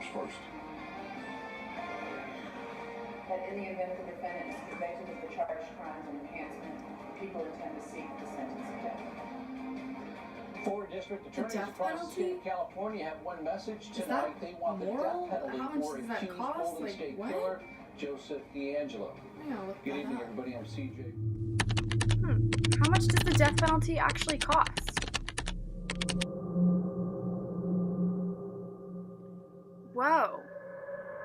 cops first. But in the event the defendant is convicted of the charged crimes and enhancement, people intend to seek the sentence of death. Four district attorneys across the state of California have one message tonight. They want the death penalty for accused Golden State killer Joseph DeAngelo. Good evening, everybody. I'm CJ. How much does the death penalty actually cost? Whoa.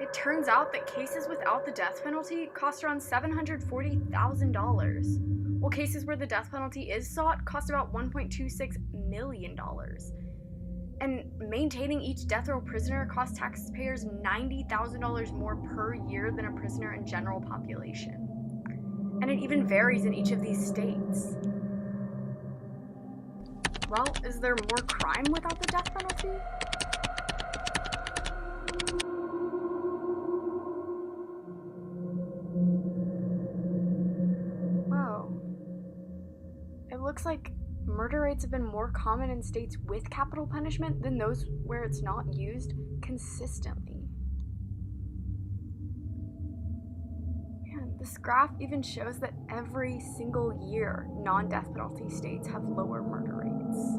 It turns out that cases without the death penalty cost around $740,000, while cases where the death penalty is sought cost about $1.26 million. And maintaining each death row prisoner costs taxpayers $90,000 more per year than a prisoner in general population. And it even varies in each of these states. Well, is there more crime without the death penalty? It looks like murder rates have been more common in states with capital punishment than those where it's not used consistently. Man, this graph even shows that every single year, non-death penalty states have lower murder rates.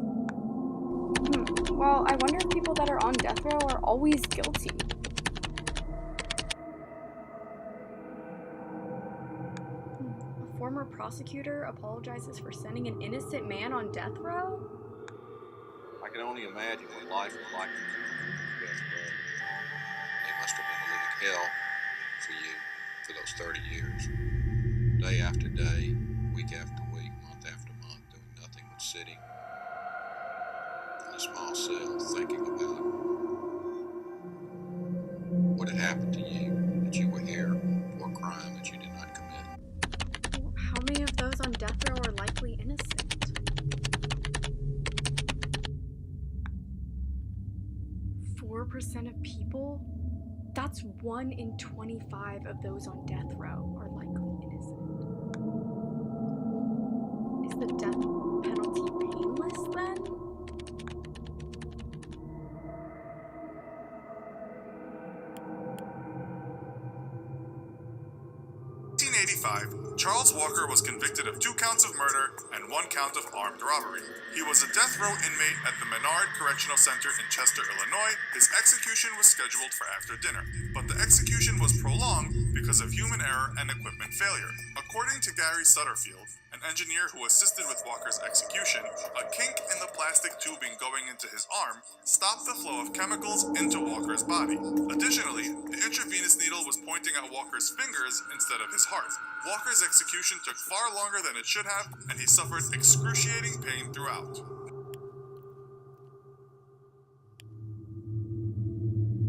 Well, I wonder if people that are on death row are always guilty. Former prosecutor apologizes for sending an innocent man on death row? I can only imagine what life was like for you on death row. It must have been a living hell for you for those 30 years. Day after day, week after week, month after month, doing nothing but sitting in a small cell thinking about what had happened to you, that you were here for a crime that you did not commit. How many of those on death row are likely innocent? 4% of people? That's 1 in 25 of those on death row are likely innocent. Is the death penalty painless then? Charles Walker was convicted of 2 counts of murder and 1 count of armed robbery. He was a death row inmate at the Menard Correctional Center in Chester, Illinois. His execution was scheduled for after dinner, but the execution was prolonged because of human error and equipment failure. According to Gary Sutterfield, an engineer who assisted with Walker's execution, a kink in the plastic tubing going into his arm stopped the flow of chemicals into Walker's body. Additionally, the intravenous needle was pointing at Walker's fingers instead of his heart. Walker's execution took far longer than it should have, and he suffered excruciating pain throughout.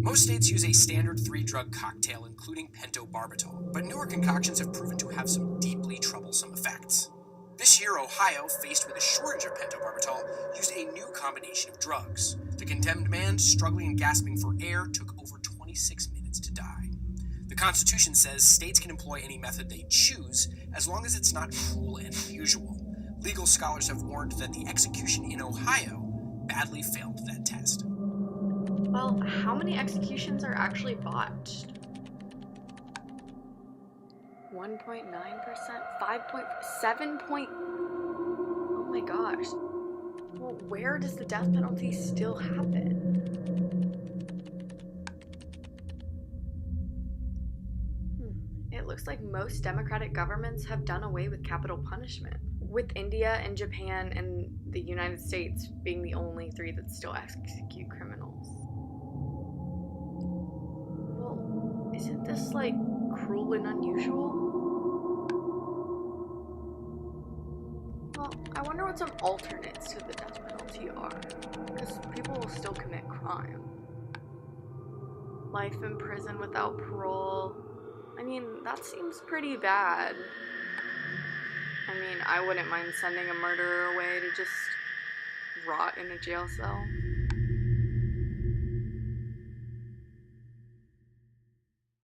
Most states use a standard 3-drug cocktail, including pentobarbital, but newer concoctions have proven to have some deeply troublesome effects. This year, Ohio, faced with a shortage of pentobarbital, used a new combination of drugs. The condemned man, struggling and gasping for air, took over 26 minutes to die. The Constitution says states can employ any method they choose, as long as it's not cruel and unusual. Legal scholars have warned that the execution in Ohio badly failed that test. Well, how many executions are actually botched? 1.9%? 5.7 Oh my gosh. Well, where does the death penalty still happen? It looks like most democratic governments have done away with capital punishment, with India and Japan and the United States being the only 3 that still execute criminals. Well, isn't this, like, cruel and unusual? Well, I wonder what some alternates to the death penalty are, because people will still commit crime. Life in prison without parole. I mean, that seems pretty bad. I mean, I wouldn't mind sending a murderer away to just rot in a jail cell.